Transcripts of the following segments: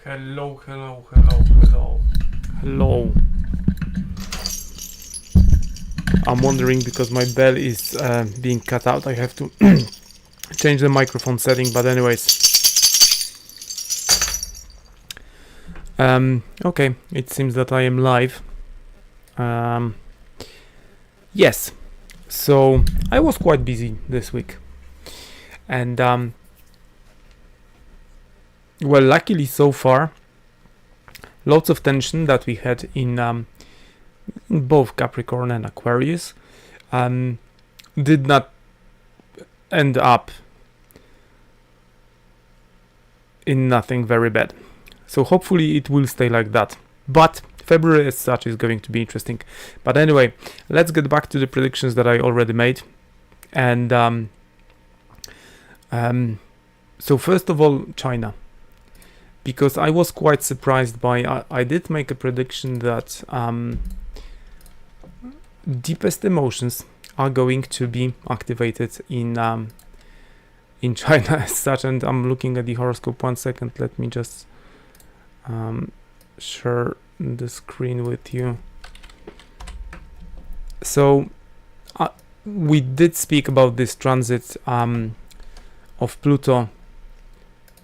Hello, hello, hello, hello. Hello. I'm wondering because my bell is being cut out. I have to change the microphone setting, but anyways. Okay, it seems that I am live. Yes, so I was quite busy this week. And well, luckily so far, lots of tension that we had in both Capricorn and Aquarius did not end up in nothing very bad. So hopefully it will stay like that. But February as such is going to be interesting. But anyway, let's get back to the predictions that I already made. And so first of all, China. Because I was quite surprised by, I did make a prediction that deepest emotions are going to be activated in China as such. And I'm looking at the horoscope. 1 second, let me just share the screen with you. So we did speak about this transit of Pluto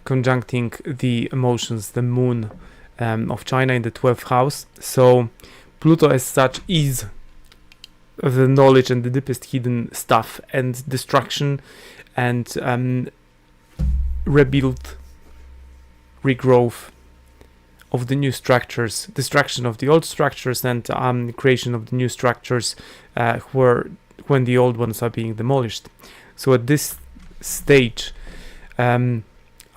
conjuncting the emotions, the moon of China in the 12th house. So Pluto as such is the knowledge and the deepest hidden stuff and destruction and rebuild, regrowth of the new structures, destruction of the old structures and creation of the new structures when the old ones are being demolished. So at this stage,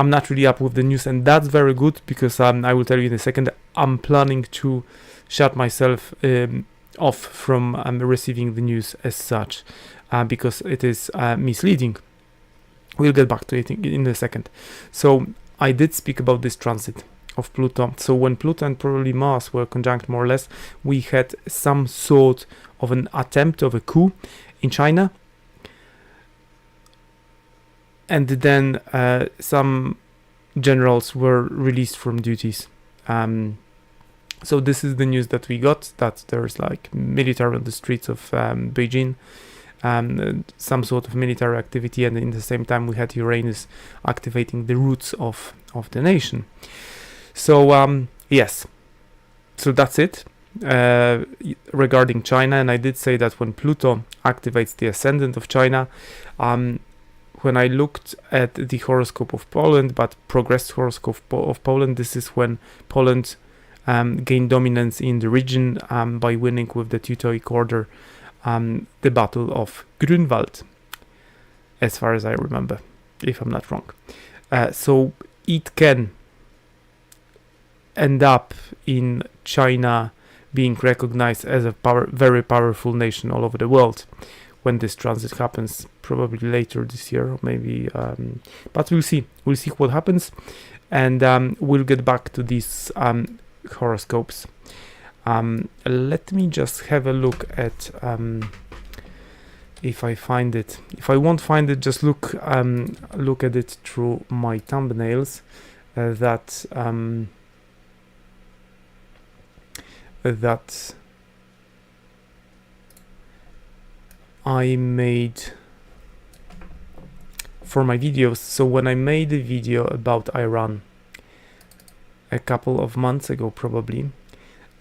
I'm not really up with the news, and that's very good because I will tell you in a second, I'm planning to shut myself off from receiving the news as such because it is misleading. We'll get back to it in a second. So I did speak about this transit of Pluto. So when Pluto and probably Mars were conjunct more or less, we had some sort of an attempt of a coup in China. And then some generals were released from duties. So this is the news that we got, that there's like military on the streets of Beijing, some sort of military activity, and in the same time we had Uranus activating the roots of the nation. So yes, so that's it regarding China. And I did say that when Pluto activates the ascendant of China, when I looked at the horoscope of Poland, but progressed horoscope of Poland, this is when Poland gained dominance in the region by winning with the Teutonic Order the Battle of Grunwald, as far as I remember, if I'm not wrong. So it can end up in China being recognized as a very powerful nation all over the world when this transit happens, probably later this year, or maybe, but we'll see what happens, and we'll get back to these horoscopes. Let me just have a look at if I find it. If I won't find it, just look at it through my thumbnails that I made for my videos. So when I made a video about Iran a couple of months ago, probably,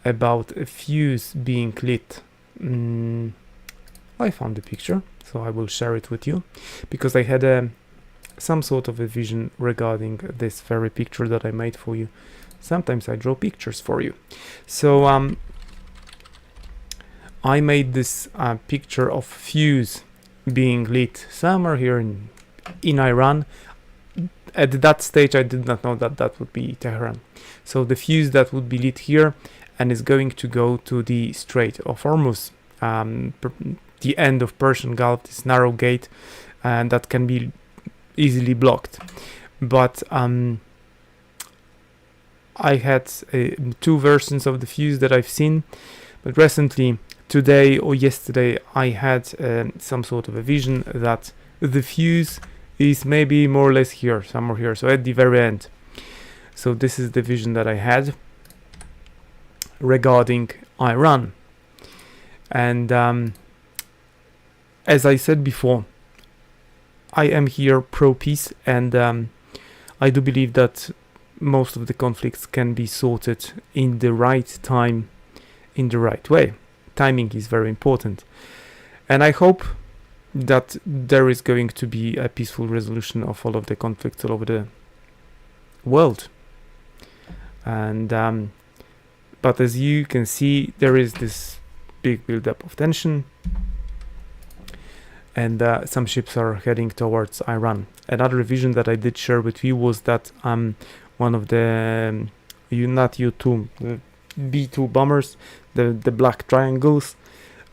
about a fuse being lit, I found the picture, so I will share it with you, because I had some sort of a vision regarding this very picture that I made for you. Sometimes I draw pictures for you. So I made this picture of fuse being lit somewhere here in Iran. At that stage, I did not know that that would be Tehran. So the fuse that would be lit here and is going to go to the Strait of Hormuz, the end of Persian Gulf, this narrow gate, and that can be easily blocked. But I had 2 versions of the fuse that I've seen, but recently, today or yesterday, I had some sort of a vision that the fuse is maybe more or less here, somewhere here, so at the very end. So this is the vision that I had regarding Iran. And as I said before, I am here pro-peace, and I do believe that most of the conflicts can be sorted in the right time, in the right way. Timing is very important. And I hope that there is going to be a peaceful resolution of all of the conflicts all over the world. And but as you can see, there is this big build-up of tension, and some ships are heading towards Iran. Another vision that I did share with you was that one of the not U2, the B2 bombers, the black triangles,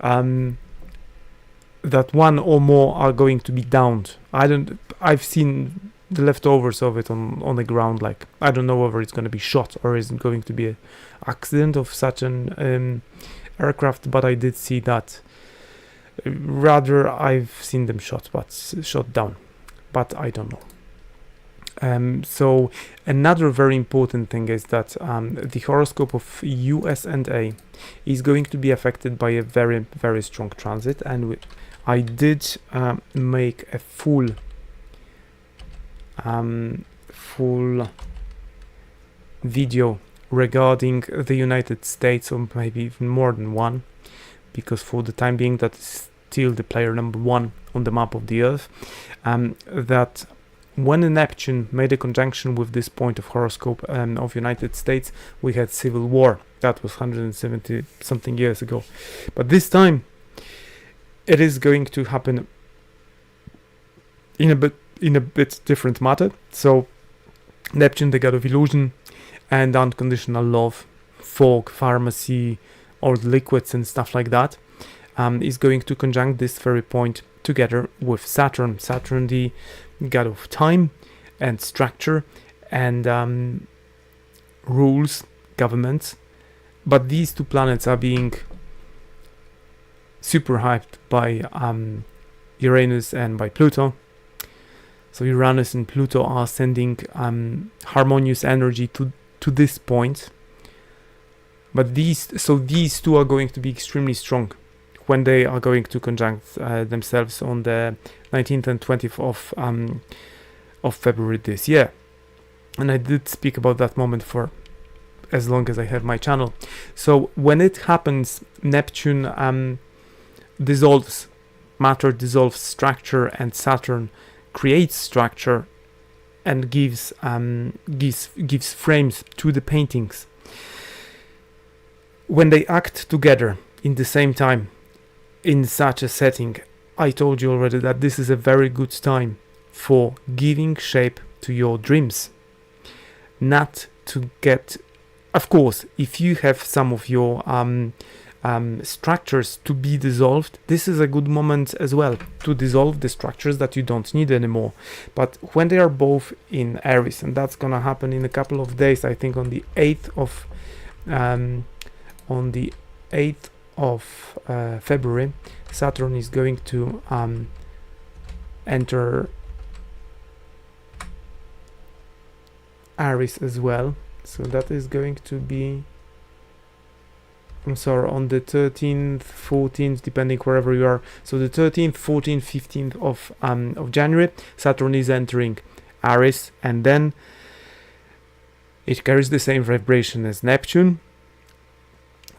that one or more are going to be downed. I've seen the leftovers of it on the ground. Like, I don't know whether it's going to be shot or is it going to be an accident of such an aircraft, but I did see that. Rather, I've seen them shot down, but I don't know. So another very important thing is that the horoscope of US&A is going to be affected by a very, very strong transit, and I did make a full video regarding the United States, or maybe even more than one, because for the time being that is still the player number one on the map of the Earth. That when Neptune made a conjunction with this point of horoscope of United States, we had civil war. That was 170 something years ago. But this time it is going to happen in a bit different matter. So Neptune, the god of illusion and unconditional love, folk, pharmacy, or liquids and stuff like that, is going to conjunct this very point together with Saturn. Saturn, the god of time and structure and rules, governments. But these two planets are being super hyped by Uranus and by Pluto. So Uranus and Pluto are sending harmonious energy to this point. But these two are going to be extremely strong when they are going to conjunct themselves on the 19th and 20th of February this year. And I did speak about that moment for as long as I have my channel. So when it happens, Neptune dissolves matter, dissolves structure, and Saturn creates structure and gives frames to the paintings. When they act together in the same time in such a setting, I told you already that this is a very good time for giving shape to your dreams. Not to get, of course, if you have some of your structures to be dissolved, this is a good moment as well to dissolve the structures that you don't need anymore. But when they are both in Aries, and that's gonna happen in a couple of days, I think on the 8th of February, Saturn is going to enter Aries as well. So that is going to be, I'm sorry, on the 13th, 14th, depending wherever you are. So the 13th, 14th, 15th of January, Saturn is entering Aries, and then it carries the same vibration as Neptune.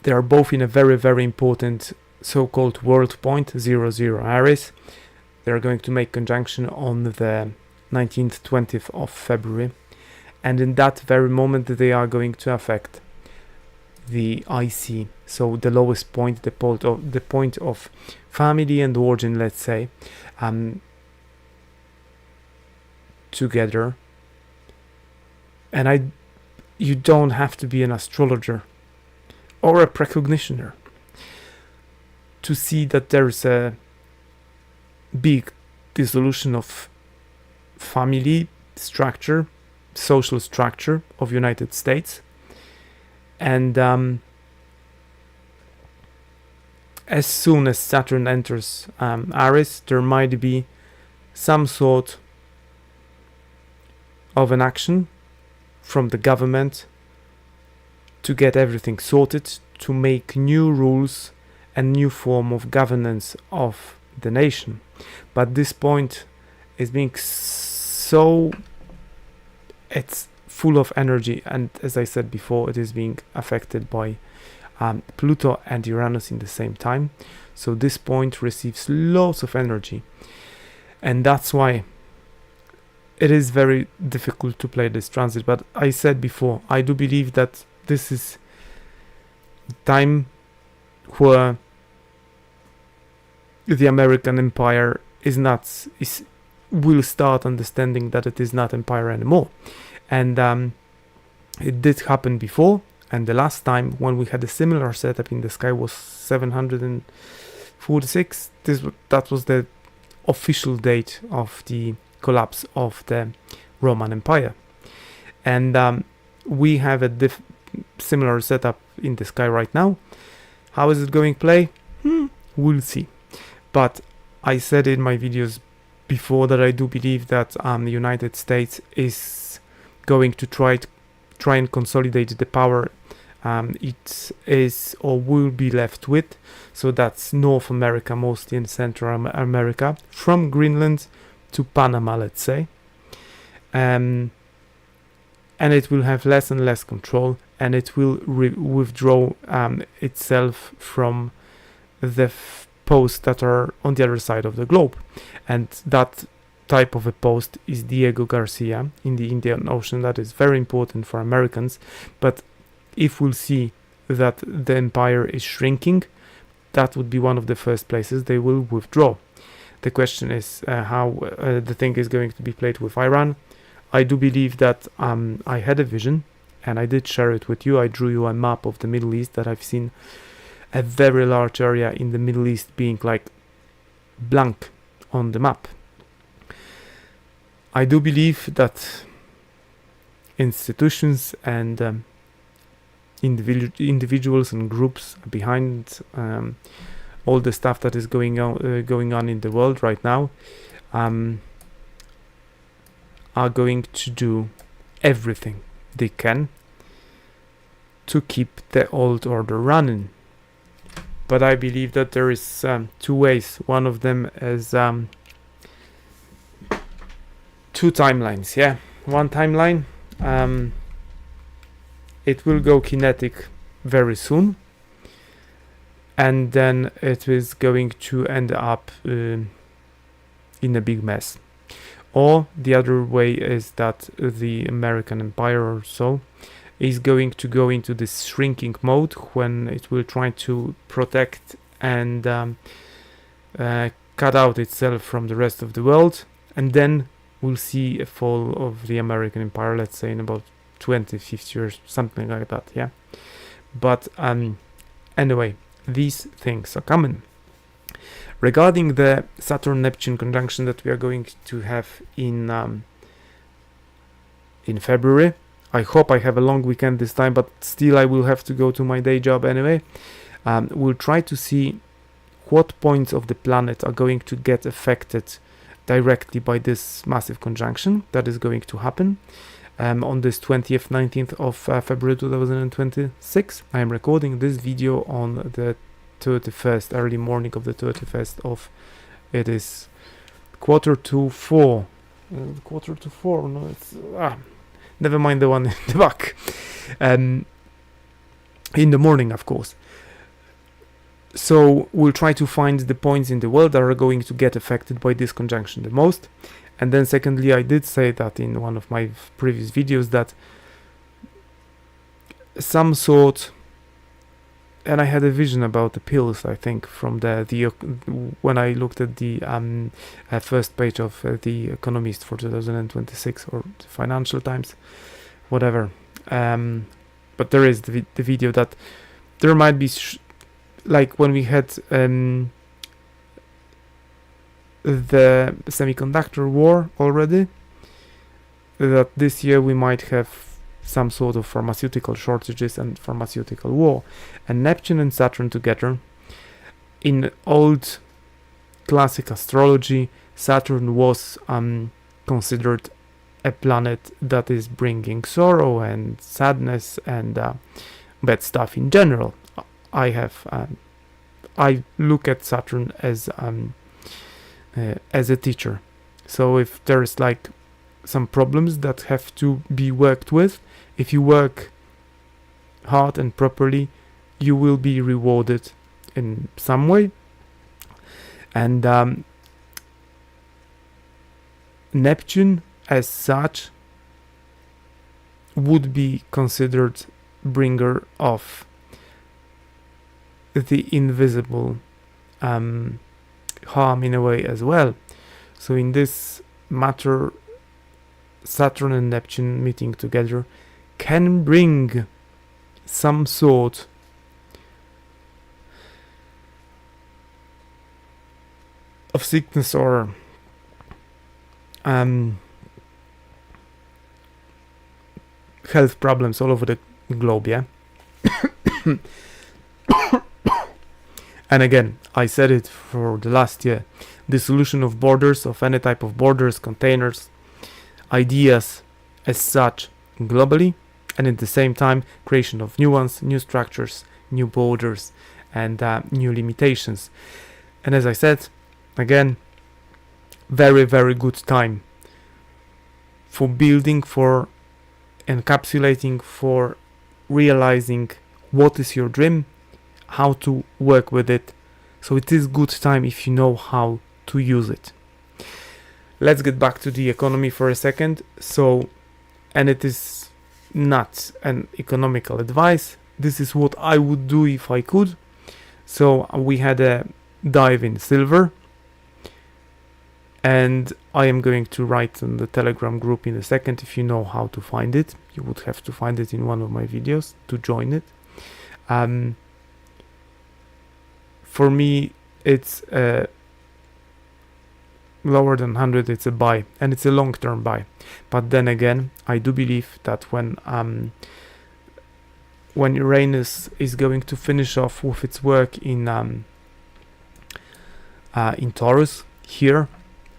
They are both in a very, very important so-called world point, 00 Aries. They are going to make conjunction on the 19th, 20th of February. And in that very moment, they are going to affect the IC, so the lowest point, the point of family and origin, let's say, together. And you don't have to be an astrologer or a precognitioner to see that there's a big dissolution of family structure, social structure of United States. And as soon as Saturn enters Aries, there might be some sort of an action from the government to get everything sorted, to make new rules and new form of governance of the nation. But this point is being so, it's full of energy, and as I said before, it is being affected by Pluto and Uranus in the same time. So this point receives lots of energy, and that's why it is very difficult to play this transit. But I said before, I do believe that this is time where the American empire will start understanding that it is not empire anymore. And it did happen before, and the last time when we had a similar setup in the sky was 746. That was the official date of the collapse of the Roman Empire. And we have a similar setup in the sky right now. How is it going to play? We'll see. But I said in my videos before that I do believe that the United States is going to try and consolidate the power it is or will be left with. So that's North America, mostly in Central America, from Greenland to Panama, let's say. And it will have less and less control, and it will withdraw itself from the posts that are on the other side of the globe. And that type of a post is Diego Garcia in the Indian Ocean. That is very important for Americans. But if we'll see that the empire is shrinking, that would be one of the first places they will withdraw. The question is how the thing is going to be played with Iran. I do believe that I had a vision, and I did share it with you. I drew you a map of the Middle East that I've seen a very large area in the Middle East being like blank on the map. I do believe that institutions and individuals and groups behind all the stuff that is going on in the world right now are going to do everything they can to keep the old order running. But I believe that there is two ways. One of them is two timelines. Yeah, one timeline. It will go kinetic very soon, and then it is going to end up in a big mess. Or the other way is that the American empire or so is going to go into this shrinking mode when it will try to protect and cut out itself from the rest of the world, and then we'll see a fall of the American empire, let's say in about 20, 50 years, something like that. Yeah, but anyway, these things are coming. Regarding the Saturn-Neptune conjunction that we are going to have in February, I hope I have a long weekend this time, but still I will have to go to my day job anyway. We'll try to see what points of the planet are going to get affected directly by this massive conjunction that is going to happen on this 20th, 19th of February 2026. I am recording this video on the 31st, early morning of the 31st of, it is quarter to four, no, it's never mind the one in the back, in the morning, of course. So we'll try to find the points in the world that are going to get affected by this conjunction the most. And then secondly, I did say that in one of my previous videos that some sort, and I had a vision about the pills, I think, from the when I looked at the first page of The Economist for 2026, or the Financial Times, whatever. But there is the video that there might be, like when we had the semiconductor war already, that this year we might have some sort of pharmaceutical shortages and pharmaceutical war. And Neptune and Saturn together, in old classic astrology, Saturn was considered a planet that is bringing sorrow and sadness and bad stuff in general. I look at Saturn as a teacher. So if there's like some problems that have to be worked with, if you work hard and properly, you will be rewarded in some way. And Neptune as such would be considered bringer of the invisible harm in a way as well. So in this matter, Saturn and Neptune meeting together can bring some sort of sickness or health problems all over the globe, yeah. And again, I said it for the last year, the solution of borders, of any type of borders, containers, ideas as such globally, and at the same time creation of new ones, new structures, new borders, and new limitations. And as I said, again, very, very good time for building, for encapsulating, for realizing what is your dream, how to work with it. So it is good time if you know how to use it. Let's get back to the economy for a second. So, and it is not an economical advice. This is what I would do if I could. So we had a dive in silver, and I am going to write on the Telegram group in a second. If you know how to find it, you would have to find it in one of my videos to join it. For me, it's lower than 100, it's a buy, and it's a long-term buy. But then again, I do believe that when Uranus is going to finish off with its work in Taurus here,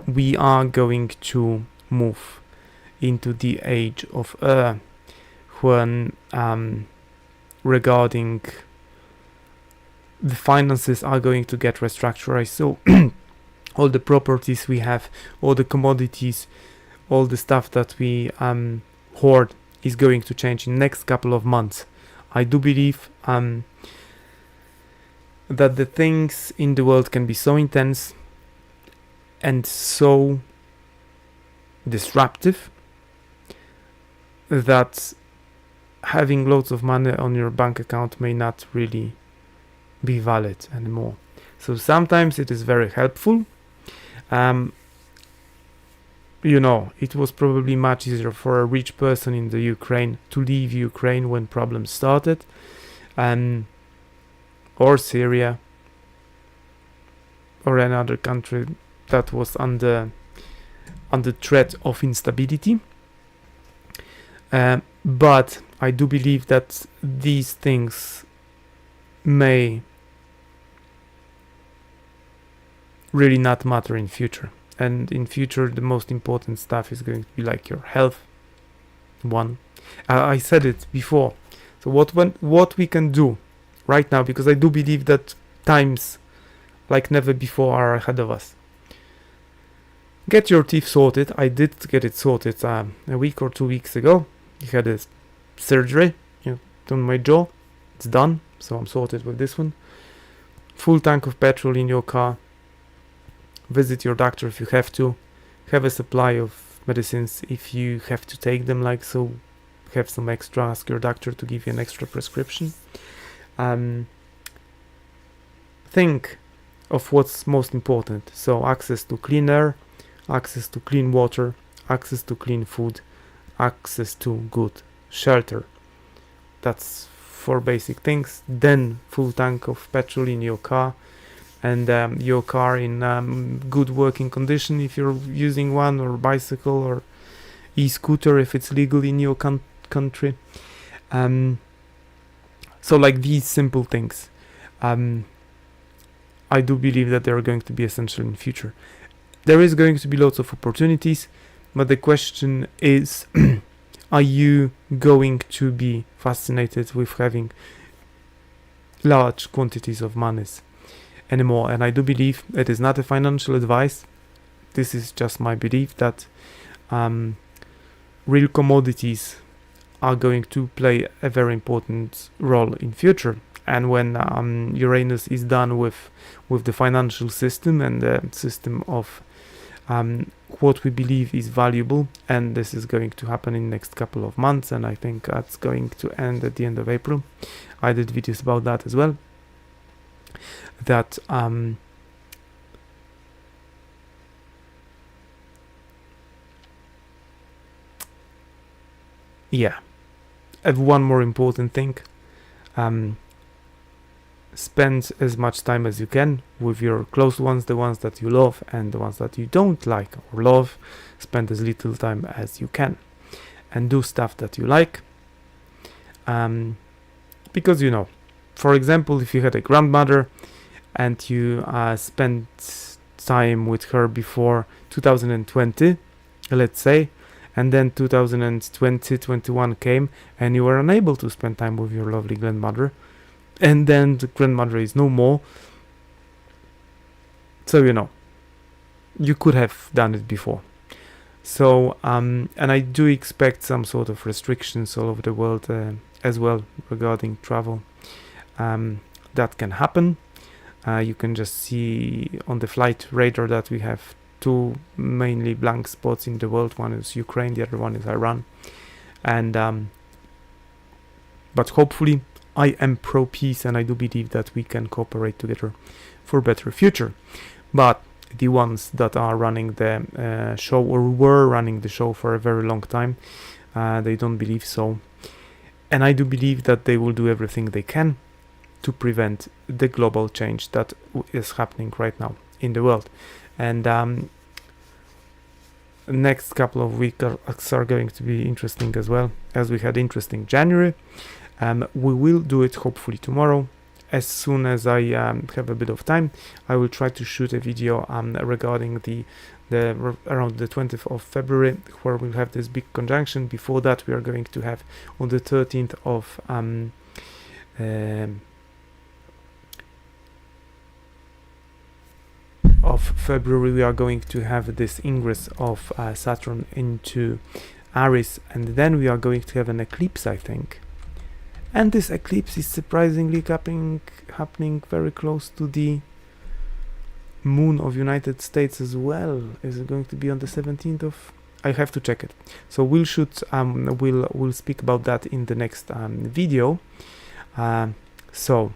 we are going to move into the age of when regarding the finances are going to get restructured. So all the properties we have, all the commodities, all the stuff that we hoard is going to change in the next couple of months. I do believe that the things in the world can be so intense and so disruptive that having loads of money on your bank account may not really be valid anymore. So sometimes it is very helpful. It was probably much easier for a rich person in the Ukraine to leave Ukraine when problems started, or Syria, or another country that was under threat of instability. But I do believe that these things may really not matter in future. And in future, the most important stuff is going to be like your health. I said it before. So what we can do right now, because I do believe that times like never before are ahead of us. Get your teeth sorted. I did get it sorted a week or 2 weeks ago. I had a surgery on my jaw. It's done, so I'm sorted with this one. Full tank of petrol in your car. Visit your doctor if you have to. Have a supply of medicines if you have to take them, so have some extra. Ask your doctor to give you an extra prescription. Think of what's most important. So access to clean air, access to clean water, access to clean food, access to good shelter. That's 4 basic things. Then full tank of petrol in your car, and your car in good working condition if you're using one, or bicycle or e-scooter if it's legal in your country. So like these simple things, I do believe that they are going to be essential in the future. There is going to be lots of opportunities. But the question is, are you going to be fascinated with having large quantities of monies anymore? And I do believe it is not a financial advice. This is just my belief that real commodities are going to play a very important role in future. And when Uranus is done with the financial system and the system of what we believe is valuable, and this is going to happen in the next couple of months, and I think that's going to end at the end of April. I did videos about that as well. That yeah, and one more important thing, spend as much time as you can with your close ones, the ones that you love, and the ones that you don't like or love. Spend as little time as you can and do stuff that you like, because you know, for example, if you had a grandmother and you spent time with her before 2020, let's say, and then 2021 came and you were unable to spend time with your lovely grandmother, and then the grandmother is no more, so you know, you could have done it before. So and I do expect some sort of restrictions all over the world as well regarding travel. That can happen. You can just see on the flight radar that we have two mainly blank spots in the world. One is Ukraine, the other one is Iran. And but hopefully I am pro peace, and I do believe that we can cooperate together for a better future. But the ones that are running the show, or were running the show for a very long time, they don't believe so. And I do believe that they will do everything they can to prevent the global change that is happening right now in the world. And next couple of weeks are going to be interesting as well, as we had interesting January. We will do it hopefully tomorrow. As soon as I have a bit of time, I will try to shoot a video regarding the around the 20th of February, where we'll have this big conjunction. Before that, we are going to have on the 13th of February, we are going to have this ingress of Saturn into Aries, and then we are going to have an eclipse, I think. And this eclipse is surprisingly happening very close to the moon of United States as well. Is it going to be on the 17th of? I have to check it. So we'll shoot. We'll speak about that in the next video. So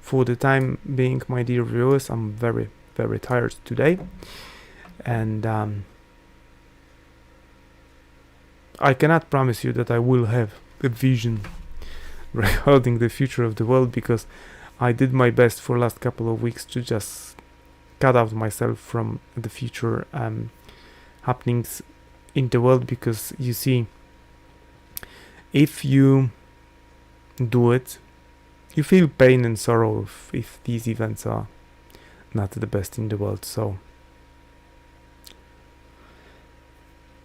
for the time being, my dear viewers, I'm very, very tired today, and I cannot promise you that I will have a vision regarding the future of the world, because I did my best for last couple of weeks to just cut out myself from the future happenings in the world, because you see, if you do it, you feel pain and sorrow if these events are not the best in the world. So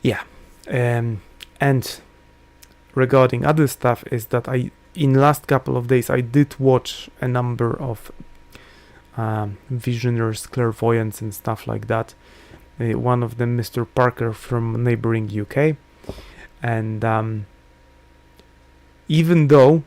yeah, and regarding other stuff is that in last couple of days I did watch a number of visionaries, clairvoyants and stuff like that. One of them, Mr. Parker from neighboring UK, and even though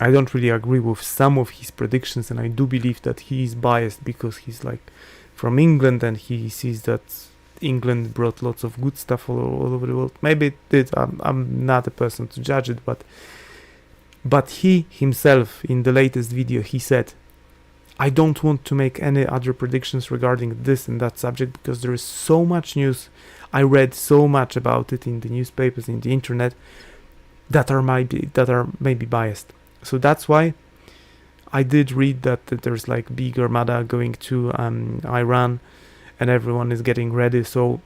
I don't really agree with some of his predictions, and I do believe that he is biased because he's like from England and he sees that England brought lots of good stuff all over the world. Maybe it did. I'm not a person to judge it, but he himself in the latest video, he said, I don't want to make any other predictions regarding this and that subject, because there is so much news. I read so much about it in the newspapers, in the internet, that are maybe biased. So that's why I did read that there's like big armada going to Iran, and everyone is getting ready. So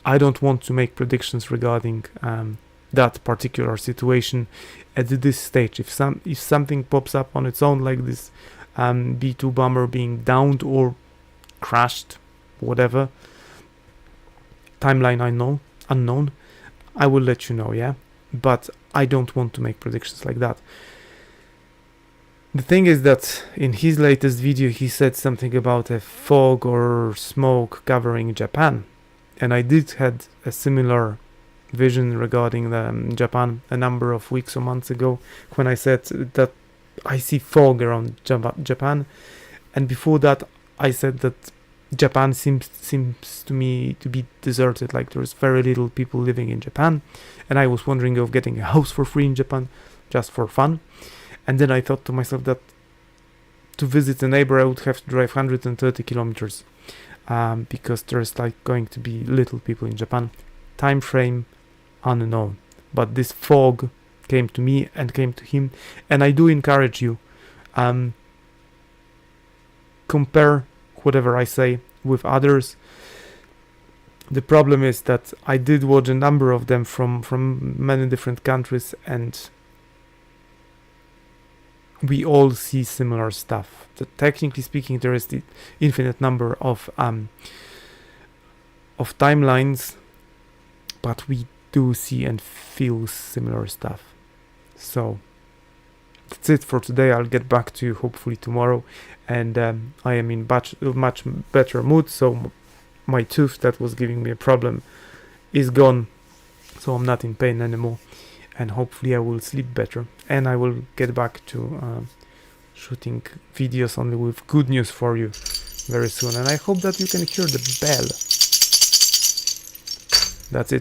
I don't want to make predictions regarding that particular situation at this stage. If something pops up on its own, like this B2 bomber being downed or crashed, whatever, timeline unknown, I will let you know, yeah? But I don't want to make predictions like that. The thing is that in his latest video he said something about a fog or smoke covering Japan, and I did had a similar vision regarding Japan a number of weeks or months ago, when I said that I see fog around Japan, and before that I said that Japan seems to me to be deserted, like there's very little people living in Japan, and I was wondering of getting a house for free in Japan just for fun. And then I thought to myself that to visit a neighbor I would have to drive 130 kilometers because there's like going to be little people in Japan. Time frame unknown, but this fog came to me and came to him, and I do encourage you, compare whatever I say with others. The problem is that I did watch a number of them from many different countries, and we all see similar stuff. Technically speaking, there is the infinite number of timelines, but we do see and feel similar stuff. So that's it for today. I'll get back to you hopefully tomorrow, and I am in much better mood, so my tooth that was giving me a problem is gone, so I'm not in pain anymore, and hopefully I will sleep better, and I will get back to shooting videos only with good news for you very soon. And I hope that you can hear the bell. That's it.